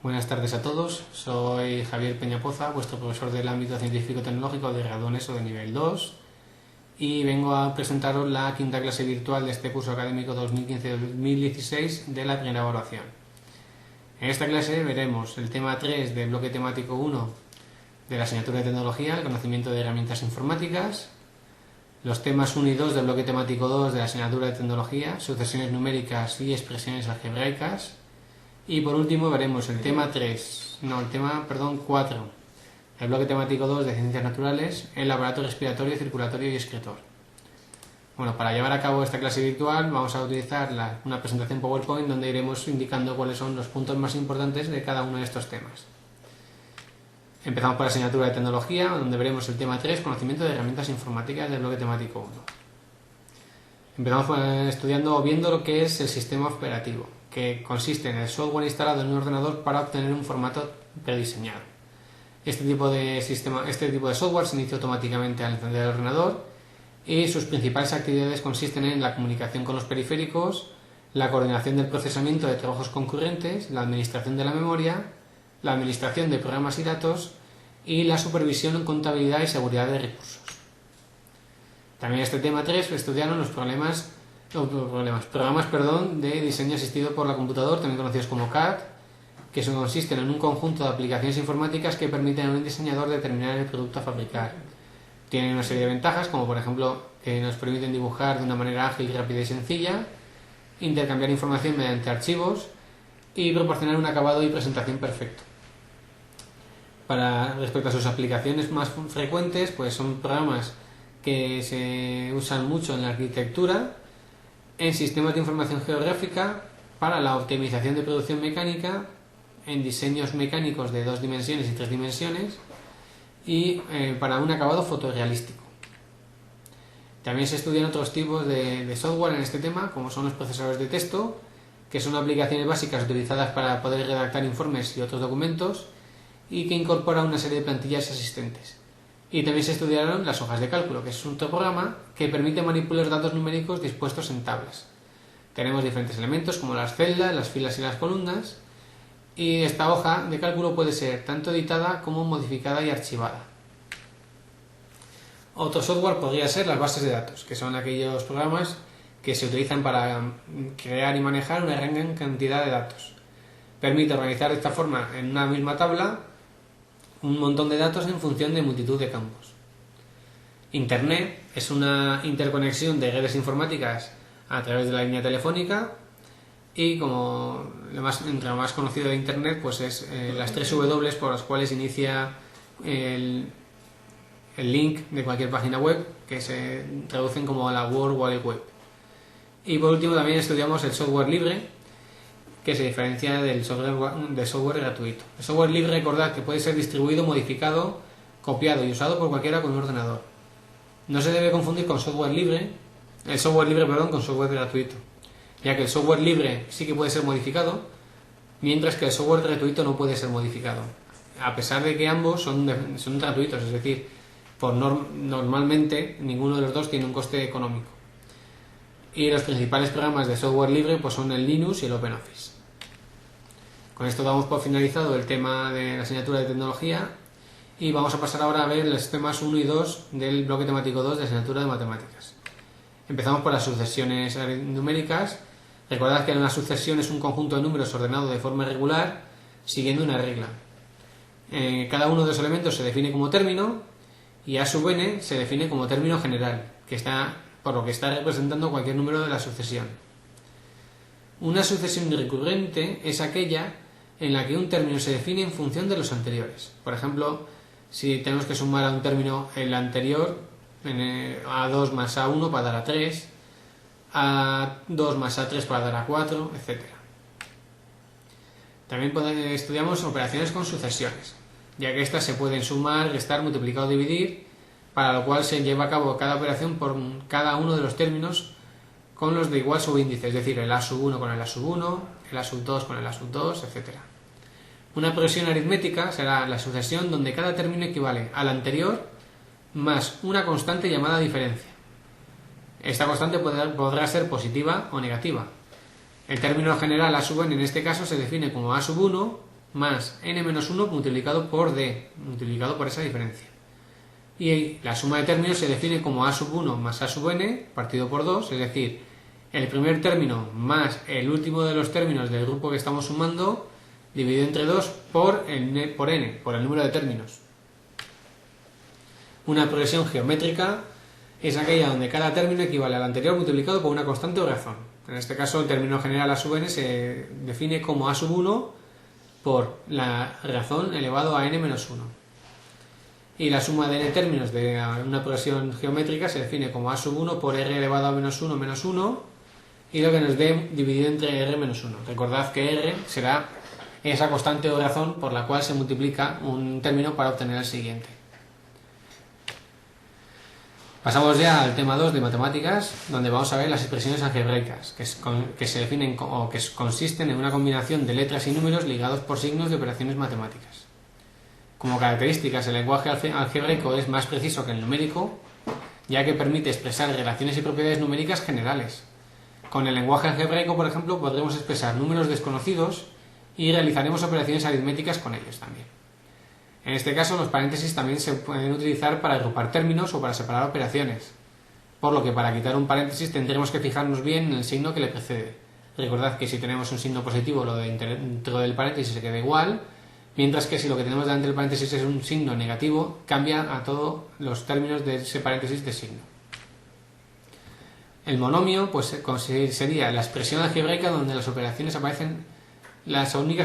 Buenas tardes a todos, soy Javier Peñapoza, vuestro profesor del ámbito científico-tecnológico de grado ESO de nivel 2 y vengo a presentaros la quinta clase virtual de este curso académico 2015-2016 de la primera evaluación. En esta clase veremos el tema 3 del bloque temático 1 de la asignatura de tecnología, el conocimiento de herramientas informáticas, los temas 1 y 2 del bloque temático 2 de la asignatura de tecnología, sucesiones numéricas y expresiones algebraicas. Y por último veremos el tema 4 del bloque temático 2 de ciencias naturales, el aparato respiratorio, circulatorio y excretor. Bueno, para llevar a cabo esta clase virtual vamos a utilizar una presentación PowerPoint donde iremos indicando cuáles son los puntos más importantes de cada uno de estos temas. Empezamos por la asignatura de tecnología, donde veremos el tema 3, conocimiento de herramientas informáticas del bloque temático 1. Empezamos viendo lo que es el sistema operativo, que consiste en el software instalado en un ordenador para obtener un formato prediseñado. Este tipo de software se inicia automáticamente al encender el ordenador y sus principales actividades consisten en la comunicación con los periféricos, la coordinación del procesamiento de trabajos concurrentes, la administración de la memoria, la administración de programas y datos y la supervisión en contabilidad y seguridad de recursos. También en este tema 3 estudiaron los programas de diseño asistido por la computador, también conocidos como CAD, que consisten en un conjunto de aplicaciones informáticas que permiten a un diseñador determinar el producto a fabricar. Tienen una serie de ventajas, como por ejemplo que nos permiten dibujar de una manera ágil, rápida y sencilla, intercambiar información mediante archivos y proporcionar un acabado y presentación perfecto. Respecto a sus aplicaciones más frecuentes, pues son programas que se usan mucho en la arquitectura, en sistemas de información geográfica, para la optimización de producción mecánica, en diseños mecánicos de 2 dimensiones y 3 dimensiones y para un acabado fotorrealístico. También se estudian otros tipos de software en este tema, como son los procesadores de texto, que son aplicaciones básicas utilizadas para poder redactar informes y otros documentos y que incorpora una serie de plantillas asistentes. Y también se estudiaron las hojas de cálculo, que es otro programa que permite manipular datos numéricos dispuestos en tablas. Tenemos diferentes elementos como las celdas, las filas y las columnas, y esta hoja de cálculo puede ser tanto editada como modificada y archivada. Otro software podría ser las bases de datos, que son aquellos programas que se utilizan para crear y manejar una gran cantidad de datos. Permite organizar de esta forma en una misma tabla un montón de datos en función de multitud de campos. Internet es una interconexión de redes informáticas a través de la línea telefónica y como entre lo más conocido de Internet pues es las 3 W por las cuales inicia el link de cualquier página web, que se traducen como la World Wide Web. Y por último también estudiamos el software libre, que se diferencia del software gratuito. El software libre, recordad que puede ser distribuido, modificado, copiado y usado por cualquiera con un ordenador. No se debe confundir con el software libre con software gratuito, ya que el software libre sí que puede ser modificado, mientras que el software gratuito no puede ser modificado, a pesar de que ambos son gratuitos, es decir, normalmente ninguno de los dos tiene un coste económico. Y los principales programas de software libre pues son el Linux y el OpenOffice. Con esto damos por finalizado el tema de la asignatura de tecnología y vamos a pasar ahora a ver los temas 1 y 2 del bloque temático 2 de la asignatura de matemáticas. Empezamos por las sucesiones numéricas. Recordad que una sucesión es un conjunto de números ordenado de forma regular siguiendo una regla. Cada uno de los elementos se define como término y a sub n se define como término general, por lo que está representando cualquier número de la sucesión. Una sucesión recurrente es aquella en la que un término se define en función de los anteriores. Por ejemplo, si tenemos que sumar a un término el anterior, A2 más A1 para dar a 3, A2 más A3 para dar a 4, etc. También estudiamos operaciones con sucesiones, ya que estas se pueden sumar, restar, multiplicar o dividir, para lo cual se lleva a cabo cada operación por cada uno de los términos con los de igual subíndice, es decir, el A sub 1 con el A sub 1, el A sub 2 con el A sub 2, etc. Una progresión aritmética será la sucesión donde cada término equivale al anterior más una constante llamada diferencia. Esta constante podrá ser positiva o negativa. El término general A sub n en este caso se define como A sub 1 más n-1 multiplicado por d, multiplicado por esa diferencia. Y la suma de términos se define como a sub 1 más a sub n partido por 2, es decir, el primer término más el último de los términos del grupo que estamos sumando dividido entre 2 por n, por el número de términos. Una progresión geométrica es aquella donde cada término equivale al anterior multiplicado por una constante o razón. En este caso, el término general a sub n se define como a sub 1 por la razón elevado a n-1. Y la suma de n términos de una progresión geométrica se define como a sub 1 por r elevado a menos 1 menos 1 y lo que nos dé dividido entre r menos 1. Recordad que r será esa constante o razón por la cual se multiplica un término para obtener el siguiente. Pasamos ya al tema 2 de matemáticas, donde vamos a ver las expresiones algebraicas, que se definen o que consisten en una combinación de letras y números ligados por signos de operaciones matemáticas. Como características, el lenguaje algebraico es más preciso que el numérico, ya que permite expresar relaciones y propiedades numéricas generales. Con el lenguaje algebraico, por ejemplo, podremos expresar números desconocidos y realizaremos operaciones aritméticas con ellos también. En este caso, los paréntesis también se pueden utilizar para agrupar términos o para separar operaciones, por lo que para quitar un paréntesis tendremos que fijarnos bien en el signo que le precede. Recordad que si tenemos un signo positivo, lo de dentro del paréntesis se queda igual, mientras que si lo que tenemos delante del paréntesis es un signo negativo, cambia a todos los términos de ese paréntesis de signo. El monomio pues sería la expresión algebraica donde las únicas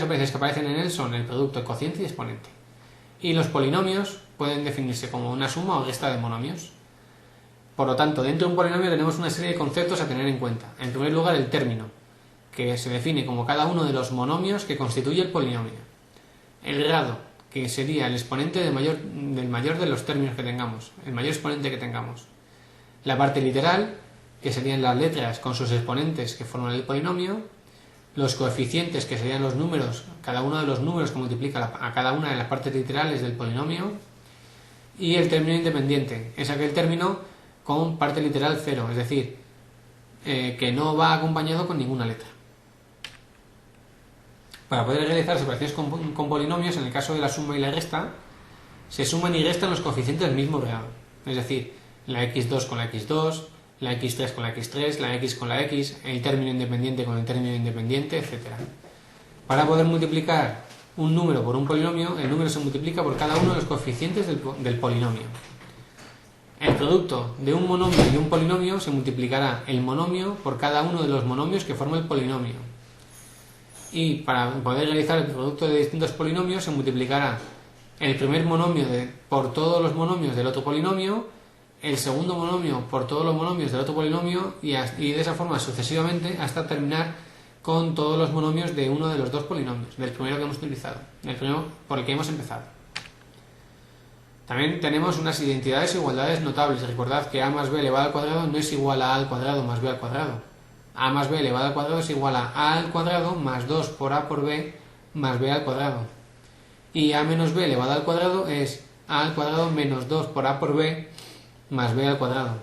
operaciones que aparecen en él son el producto, el cociente y exponente. Y los polinomios pueden definirse como una suma o resta de monomios. Por lo tanto, dentro de un polinomio tenemos una serie de conceptos a tener en cuenta. En primer lugar, el término, que se define como cada uno de los monomios que constituye el polinomio. El grado, que sería el exponente del mayor de los términos que tengamos, el mayor exponente que tengamos. La parte literal, que serían las letras con sus exponentes que forman el polinomio. Los coeficientes, que serían los números, cada uno de los números que multiplica a cada una de las partes literales del polinomio. Y el término independiente, es aquel término con parte literal 0, es decir, que no va acompañado con ninguna letra. Para poder realizar operaciones con polinomios, en el caso de la suma y la resta, se suman y restan los coeficientes del mismo grado, es decir, la x2 con la x2, la x3 con la x3, la x con la x, el término independiente con el término independiente, etc. Para poder multiplicar un número por un polinomio, el número se multiplica por cada uno de los coeficientes del polinomio. El producto de un monomio y un polinomio se multiplicará el monomio por cada uno de los monomios que forma el polinomio. Y para poder realizar el producto de distintos polinomios se multiplicará el primer monomio por todos los monomios del otro polinomio, el segundo monomio por todos los monomios del otro polinomio y de esa forma sucesivamente hasta terminar con todos los monomios de uno de los dos polinomios, del primero que hemos utilizado, del primero por el que hemos empezado. También tenemos unas identidades e igualdades notables. Recordad que a más b elevado al cuadrado no es igual a al cuadrado más b al cuadrado. A más b elevado al cuadrado es igual a al cuadrado más 2 por a por b más b al cuadrado. Y a menos b elevado al cuadrado es a al cuadrado menos 2 por a por b más b al cuadrado.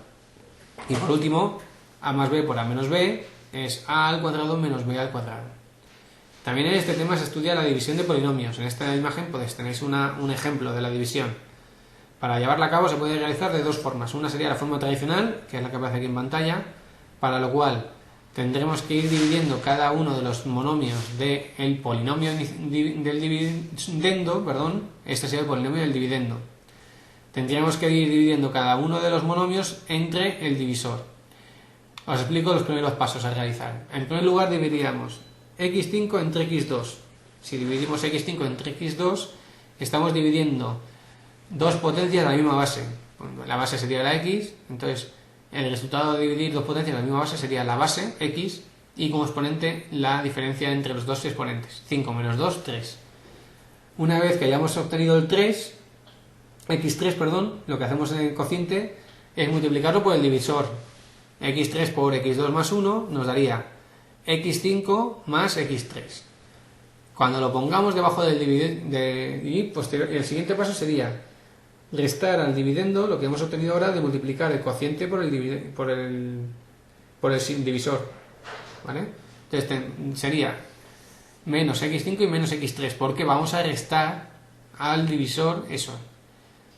Y por último, a más b por a menos b es a al cuadrado menos b al cuadrado. También en este tema se estudia la división de polinomios. En esta imagen tenéis un ejemplo de la división. Para llevarla a cabo se puede realizar de dos formas. Una sería la forma tradicional, que es la que aparece aquí en pantalla, para lo cual tendremos que ir dividiendo cada uno de los monomios del polinomio del dividendo, este sería el polinomio del dividendo. Tendríamos que ir dividiendo cada uno de los monomios entre el divisor. Os explico los primeros pasos a realizar. En primer lugar dividiríamos x5 entre x2. Si dividimos x5 entre x2, estamos dividiendo dos potencias de la misma base. La base sería la x, entonces el resultado de dividir dos potencias de la misma base sería la base x y como exponente la diferencia entre los dos exponentes. 5 menos 2, 3. Una vez que hayamos obtenido el 3, x3, lo que hacemos en el cociente es multiplicarlo por el divisor. x3 por x2 más 1 nos daría x5 más x3. Cuando lo pongamos debajo del dividendo, el siguiente paso sería restar al dividendo lo que hemos obtenido ahora de multiplicar el cociente por el divisor. ¿Vale? Entonces sería menos x5 y menos x3, porque vamos a restar al divisor eso.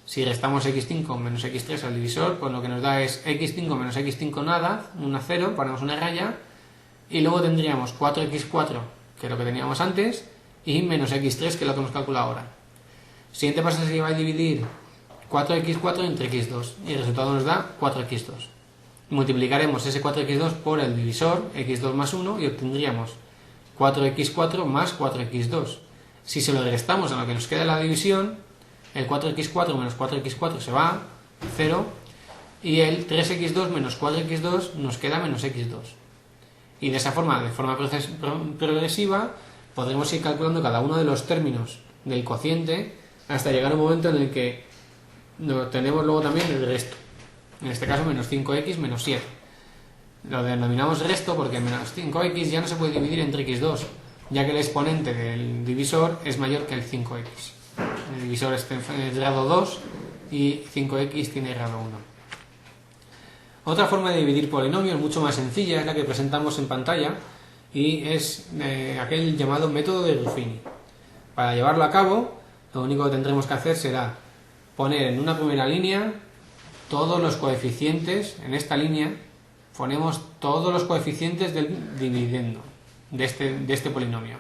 Si restamos x5 menos x3 al divisor, pues lo que nos da es x5 menos x5 nada, una 0, ponemos una raya, y luego tendríamos 4x4, que es lo que teníamos antes, y menos x3, que es lo que hemos calculado ahora. Siguiente paso es que va a dividir 4x4 entre x2, y el resultado nos da 4x2. Multiplicaremos ese 4x2 por el divisor, x2 más 1, y obtendríamos 4x4 más 4x2. Si se lo restamos a lo que nos queda en la división, el 4x4 menos 4x4 se va, 0, y el 3x2 menos 4x2 nos queda menos x2. Y de esa forma, de forma progresiva, podremos ir calculando cada uno de los términos del cociente hasta llegar a un momento en el que tenemos luego también el resto. En este caso, menos 5x menos 7. Lo denominamos resto porque menos 5x ya no se puede dividir entre x2, ya que el exponente del divisor es mayor que el 5x. El divisor es grado 2 y 5x tiene grado 1. Otra forma de dividir polinomios mucho más sencilla es la que presentamos en pantalla y es aquel llamado método de Ruffini. Para llevarlo a cabo, lo único que tendremos que hacer será poner en una primera línea todos los coeficientes. En esta línea ponemos todos los coeficientes del dividendo de este polinomio.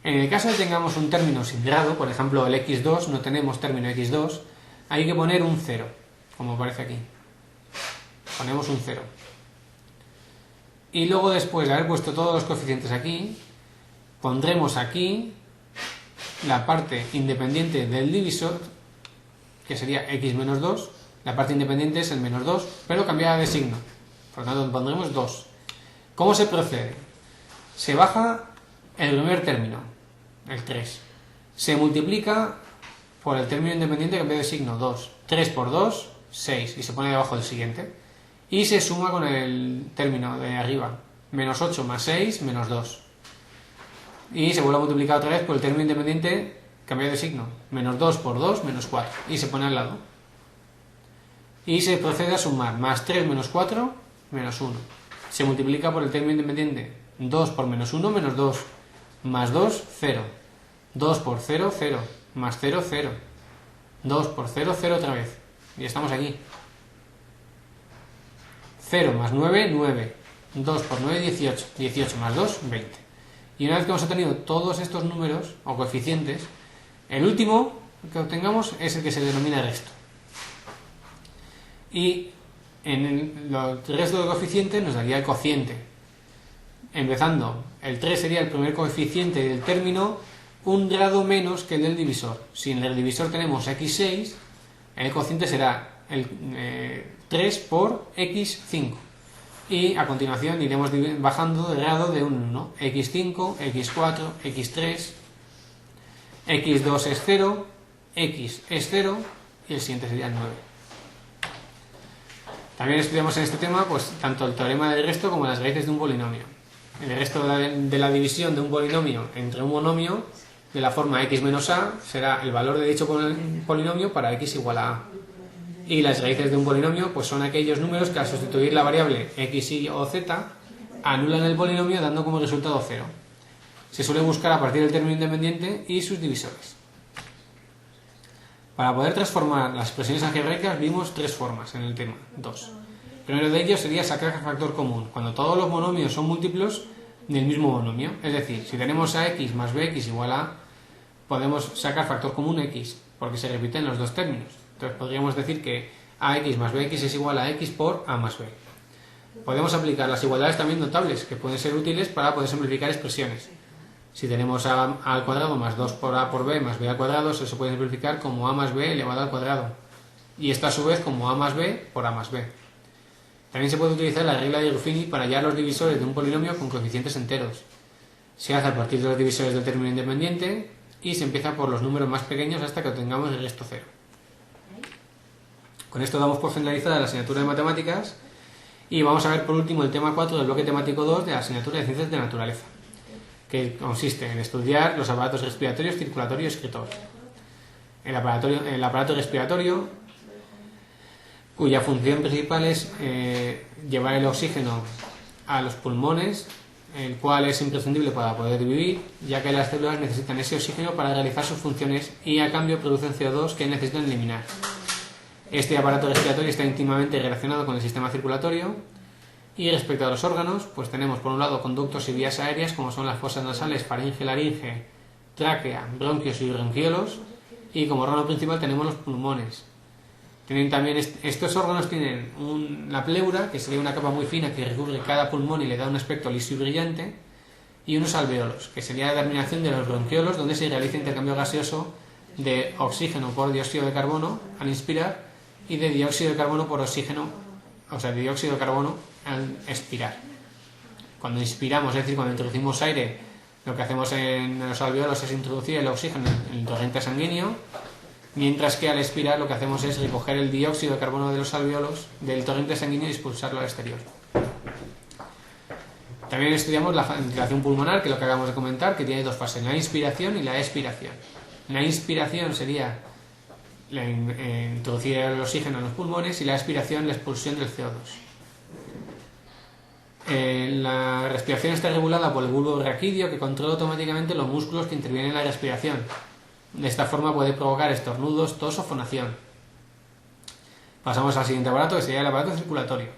En el caso de que tengamos un término sin grado, por ejemplo el x2, no tenemos término x2, hay que poner un 0, como aparece aquí. Ponemos un 0. Y luego, después de haber puesto todos los coeficientes aquí, pondremos aquí la parte independiente del divisor, que sería x menos 2. La parte independiente es el menos 2, pero cambiada de signo. Por lo tanto, pondremos 2. ¿Cómo se procede? Se baja el primer término, el 3. Se multiplica por el término independiente cambiado de signo, 2. 3 por 2, 6, y se pone debajo del siguiente. Y se suma con el término de arriba, menos 8 más 6, menos 2. Y se vuelve a multiplicar otra vez por el término independiente cambiado de signo, menos 2 por 2, menos 4, y se pone al lado. Y se procede a sumar, más 3 menos 4, menos 1. Se multiplica por el término independiente, 2 por menos 1, menos 2, más 2, 0. 2 por 0, 0, más 0, 0. 2 por 0, 0 otra vez. Y estamos aquí. 0 más 9, 9. 2 por 9, 18. 18 más 2, 20. Y una vez que hemos obtenido todos estos números, o coeficientes, el último que obtengamos es el que se denomina resto. Y en el resto de coeficientes nos daría el cociente. Empezando, el 3 sería el primer coeficiente del término, un grado menos que el del divisor. Si en el divisor tenemos x6, el cociente será el 3 por x5. Y a continuación iremos bajando de grado de 1, x5, x4, x3, x2 es 0, x es 0 y el siguiente sería el 9. También estudiamos en este tema pues tanto el teorema del resto como las raíces de un polinomio. El resto de la división de un polinomio entre un monomio de la forma x menos a será el valor de dicho polinomio para x igual a a. Y las raíces de un polinomio pues son aquellos números que al sustituir la variable x, y o z anulan el polinomio dando como resultado 0. Se suele buscar a partir del término independiente y sus divisores. Para poder transformar las expresiones algebraicas vimos tres formas en el tema, dos. El primero de ellos sería sacar factor común, cuando todos los monomios son múltiplos del mismo monomio. Es decir, si tenemos ax más bx igual a, podemos sacar factor común x, porque se repiten los dos términos. Entonces podríamos decir que ax más bx es igual a x por a más b. Podemos aplicar las igualdades también notables, que pueden ser útiles para poder simplificar expresiones. Si tenemos a al cuadrado más 2 por a por b más b al cuadrado, eso se puede simplificar como a más b elevado al cuadrado. Y esto a su vez como a más b por a más b. También se puede utilizar la regla de Ruffini para hallar los divisores de un polinomio con coeficientes enteros. Se hace a partir de los divisores del término independiente y se empieza por los números más pequeños hasta que obtengamos el resto cero. Con esto damos por finalizada la asignatura de matemáticas y vamos a ver por último el tema 4 del bloque temático 2 de la asignatura de ciencias de la naturaleza, que consiste en estudiar los aparatos respiratorios, circulatorio y excretor. El aparato respiratorio, cuya función principal es llevar el oxígeno a los pulmones el cual es imprescindible para poder vivir, ya que las células necesitan ese oxígeno para realizar sus funciones y a cambio producen CO2 que necesitan eliminar. Este aparato respiratorio está íntimamente relacionado con el sistema circulatorio. Y respecto a los órganos, pues tenemos por un lado conductos y vías aéreas como son las fosas nasales, faringe, laringe, tráquea, bronquios y bronquiolos, y como órgano principal tenemos los pulmones. Tienen también estos órganos tienen la pleura, que sería una capa muy fina que recubre cada pulmón y le da un aspecto liso y brillante, y unos alveolos, que sería la terminación de los bronquiolos, donde se realiza intercambio gaseoso de oxígeno por dióxido de carbono al inspirar y de dióxido de carbono por oxígeno, o sea, de dióxido de carbono al expirar. Cuando inspiramos, es decir, cuando introducimos aire, lo que hacemos en los alveolos es introducir el oxígeno en el torrente sanguíneo, mientras que al expirar lo que hacemos es recoger el dióxido de carbono de los alveolos del torrente sanguíneo y expulsarlo al exterior. También estudiamos la ventilación pulmonar, que es lo que acabamos de comentar, que tiene dos fases, la inspiración y la expiración. La inspiración sería introducir el oxígeno en los pulmones y la expiración la expulsión del CO2. La respiración está regulada por el bulbo raquídeo, que controla automáticamente los músculos que intervienen en la respiración. De esta forma puede provocar estornudos, tos o fonación. Pasamos al siguiente aparato, que sería el aparato circulatorio.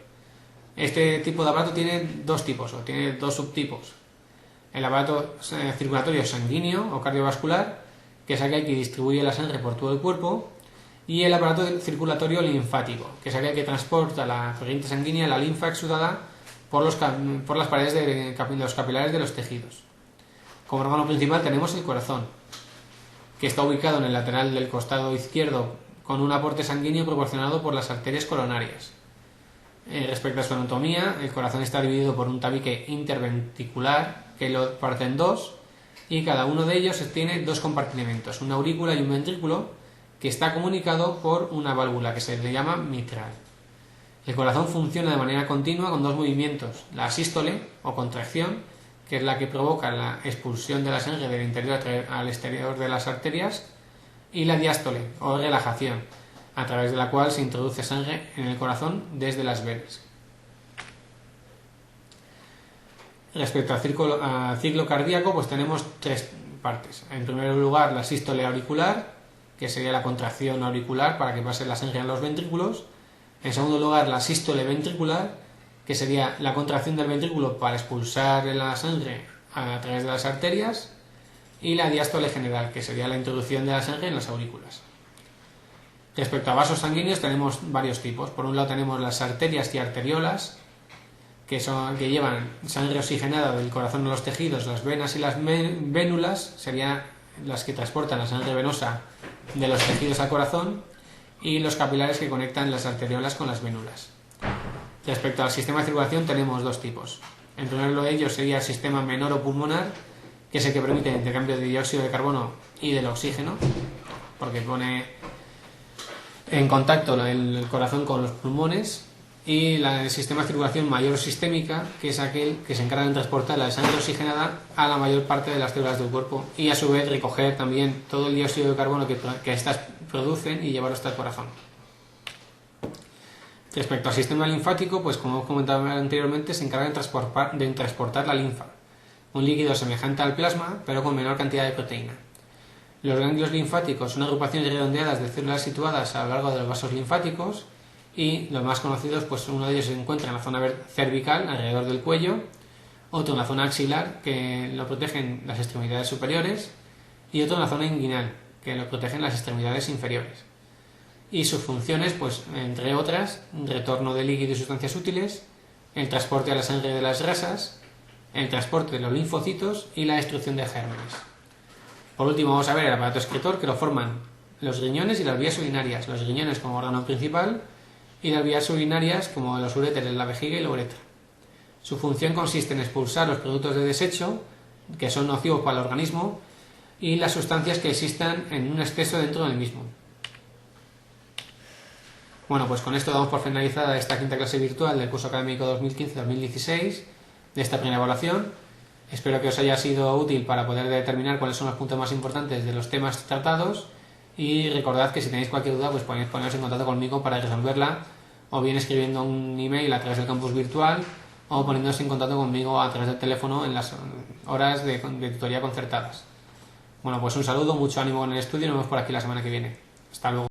Este tipo de aparato tiene dos tipos, o tiene dos subtipos. El aparato circulatorio sanguíneo o cardiovascular, que es aquel que distribuye la sangre por todo el cuerpo, y el aparato circulatorio linfático, que es aquel que transporta la corriente sanguínea, la linfa exudada, por las paredes de los capilares de los tejidos. Como órgano principal tenemos el corazón, que está ubicado en el lateral del costado izquierdo con un aporte sanguíneo proporcionado por las arterias coronarias. Respecto a su anatomía, el corazón está dividido por un tabique interventricular que lo parte en dos, y cada uno de ellos tiene dos compartimentos, una aurícula y un ventrículo, que está comunicado por una válvula que se le llama mitral. El corazón funciona de manera continua con dos movimientos, la sístole o contracción, que es la que provoca la expulsión de la sangre del interior al exterior de las arterias, y la diástole o relajación, a través de la cual se introduce sangre en el corazón desde las venas. Respecto al ciclo cardíaco, pues tenemos tres partes. En primer lugar, la sístole auricular, que sería la contracción auricular para que pase la sangre a los ventrículos. En segundo lugar, la sístole ventricular, que sería la contracción del ventrículo para expulsar la sangre a través de las arterias. Y la diástole general, que sería la introducción de la sangre en las aurículas. Respecto a vasos sanguíneos tenemos varios tipos. Por un lado tenemos las arterias y arteriolas, que llevan sangre oxigenada del corazón a los tejidos. Las venas y las vénulas serían las que transportan la sangre venosa de los tejidos al corazón, y los capilares que conectan las arteriolas con las vénulas. Respecto al sistema de circulación tenemos dos tipos. El primero de ellos sería el sistema menor o pulmonar, que es el que permite el intercambio de dióxido de carbono y del oxígeno, porque pone en contacto el corazón con los pulmones, y el sistema de circulación mayor sistémica, que es aquel que se encarga de transportar la sangre oxigenada a la mayor parte de las células del cuerpo y a su vez recoger también todo el dióxido de carbono que éstas producen y llevarlo hasta el corazón. Respecto al sistema linfático, pues como hemos comentado anteriormente, se encarga de transportar la linfa, un líquido semejante al plasma pero con menor cantidad de proteína. Los ganglios linfáticos son agrupaciones redondeadas de células situadas a lo largo de los vasos linfáticos, y los más conocidos, pues uno de ellos se encuentra en la zona cervical, alrededor del cuello, otro en la zona axilar, que lo protegen las extremidades superiores, y otro en la zona inguinal, que lo protegen las extremidades inferiores. Y sus funciones, pues entre otras, retorno de líquido y sustancias útiles, el transporte de la sangre de las grasas, el transporte de los linfocitos y la destrucción de gérmenes. Por último vamos a ver el aparato excretor, que lo forman los riñones y las vías urinarias, los riñones como órgano principal y las vías urinarias como los uréteres, la vejiga y la uretra. Su función consiste en expulsar los productos de desecho que son nocivos para el organismo y las sustancias que existan en un exceso dentro del mismo. Bueno, pues con esto damos por finalizada esta quinta clase virtual del curso académico 2015-2016 de esta primera evaluación. Espero que os haya sido útil para poder determinar cuáles son los puntos más importantes de los temas tratados, y recordad que si tenéis cualquier duda pues podéis poneros en contacto conmigo para resolverla, o bien escribiendo un email a través del campus virtual, o poniéndose en contacto conmigo a través del teléfono en las horas de tutoría concertadas. Bueno, pues un saludo, mucho ánimo en el estudio y nos vemos por aquí la semana que viene. Hasta luego.